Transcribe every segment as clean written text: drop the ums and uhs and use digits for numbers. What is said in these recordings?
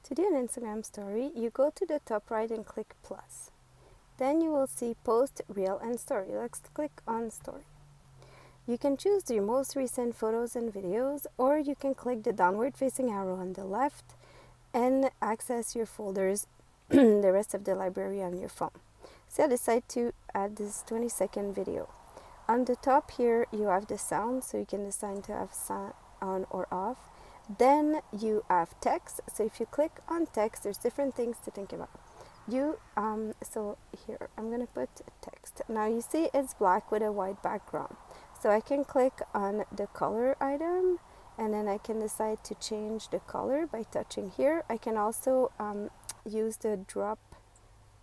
To do an Instagram story, you go to the top right and click plus. Then you will see post, reel, and story. Let's click on story. You can choose your most recent photos and videos, or you can click the downward facing arrow on the left and access your folders, the rest of the library on your phone. So I decided to add this 20-second video. On the top here, you have the sound, so you can decide to have sound on or off. Then you have text. So if you click on text, there's different things to think about. So here, I'm going to put text. Now you see it's black with a white background. So I can click on the color item, and then I can decide to change the color by touching here. I can also use the drop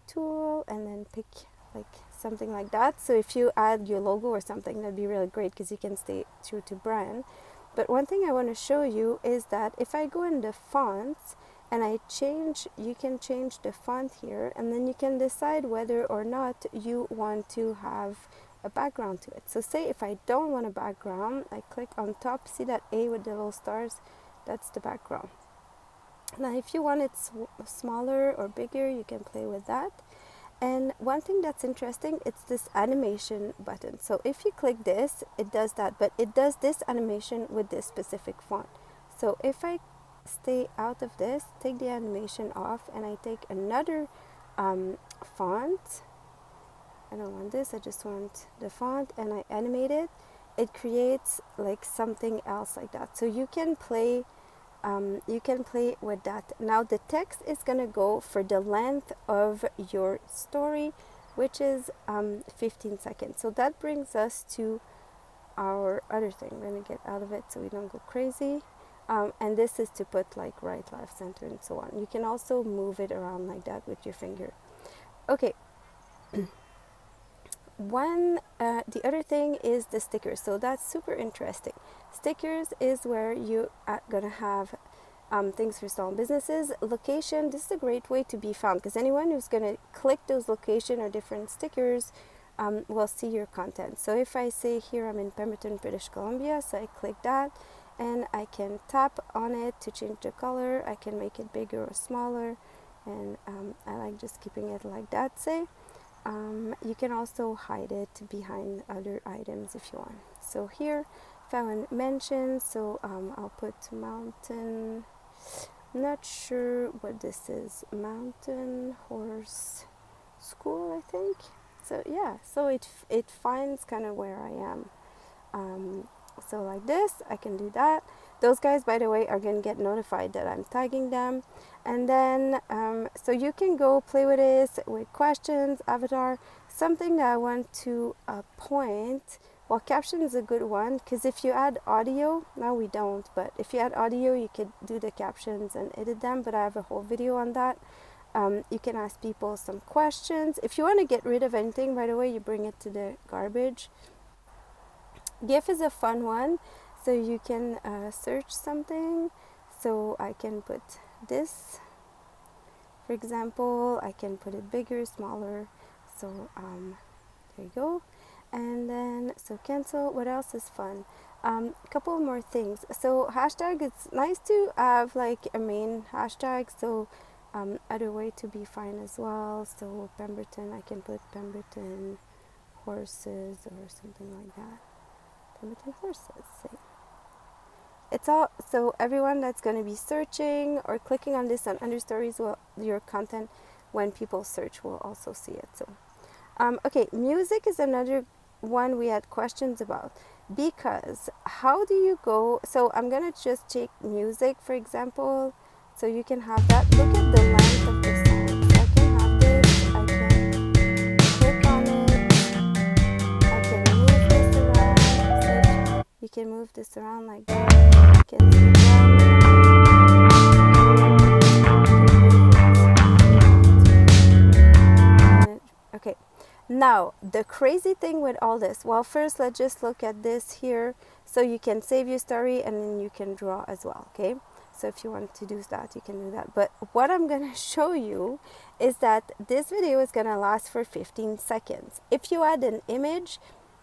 tool and then pick like something like that. So if you add your logo or something, that'd be really great because you can stay true to brand. But one thing I want to show you is that if I go in the fonts and you can change the font here, and then you can decide whether or not you want to have a background to it. So say if I don't want a background, I click on top, see that A with the little stars, that's the background. Now if you want it smaller or bigger, you can play with that. And one thing that's interesting, it's this animation button. So if you click this, it does that, but it does this animation with this specific font. So if I stay out of this, take the animation off, and I take another font, I don't want this, I just want the font, and I animate it, it creates like something else like that. So you can play with that. Now the text is gonna go for the length of your story, which is 15 seconds. So that brings us to our other thing. We're gonna get out of it so we don't go crazy. And this is to put like right, left, center, and so on. You can also move it around like that with your finger. Okay. The other thing is the stickers. So that's super interesting. Stickers is where you are gonna have things for small businesses. Location, this is a great way to be found because anyone who's gonna click those location or different stickers will see your content. So if I say here I'm in Pemberton, British Columbia, so I click that and I can tap on it to change the color. I can make it bigger or smaller, and I like just keeping it like that, say. You can also hide it behind other items if you want. So here, found mentions, so I'll put mountain, I'm not sure what this is, mountain horse school, I think. So yeah, so it finds kind of where I am. So like this, I can do that. Those guys, by the way, are going to get notified that I'm tagging them. And then, so you can go play with this, with questions, avatar, something that I want to point. Well, caption is a good one, because if you add audio, now we don't, but if you add audio, you could do the captions and edit them, but I have a whole video on that. You can ask people some questions. If you want to get rid of anything, by the way, you bring it to the garbage. GIF is a fun one. So you can search something. So I can put this, for example. I can put it bigger, smaller. So there you go. And then, so cancel. What else is fun? A couple more things. So hashtag, it's nice to have like a main hashtag. So other way to be fine as well. So Pemberton, I can put Pemberton horses or something like that. Pemberton horses, say. It's all, so everyone that's going to be searching or clicking on this on under stories, will your content, when people search, will also see it. So okay, music is another one we had questions about, because how do you go, so I'm going to just take music for example, so you can have that. Look at the length of the song. So I can have this, I can click on it, I can move this around, so you can move this around like that, you can see that. Okay. Now, the crazy thing with all this, well, first let's just look at this here. So you can save your story and then you can draw as well, okay? So if you want to do that, you can do that. But what I'm going to show you is that this video is going to last for 15 seconds. If you add an image,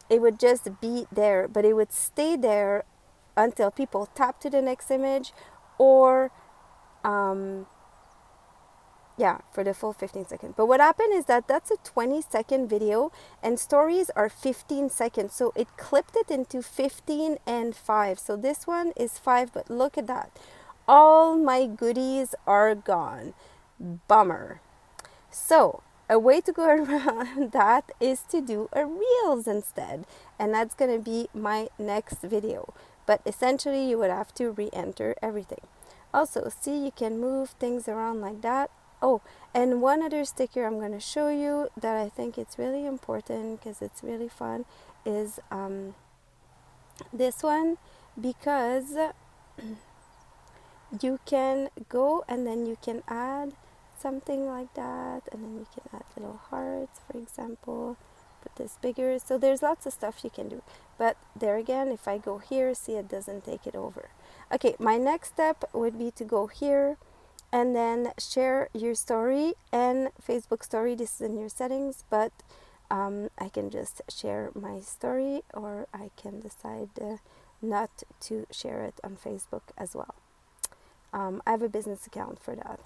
it would just be there, but it would stay there until people tap to the next image, or Yeah, for the full 15 seconds. But what happened is that that's a 20-second video and stories are 15 seconds. So it clipped it into 15 and 5. So this one is 5, but look at that. All my goodies are gone. Bummer. So a way to go around that is to do a reels instead. And that's going to be my next video. But essentially you would have to re-enter everything. Also, see, you can move things around like that. Oh, and one other sticker I'm going to show you that I think it's really important because it's really fun is this one, because you can go and then you can add something like that, and then you can add little hearts, for example, put this bigger. So there's lots of stuff you can do, but there again, if I go here, see, it doesn't take it over. Okay, my next step would be to go here and then share your story and Facebook story. This is in your settings, but I can just share my story, or I can decide not to share it on Facebook as well. I have a business account for that.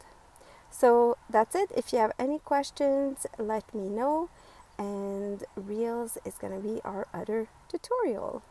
So that's it. If you have any questions, let me know. And Reels is going to be our other tutorial.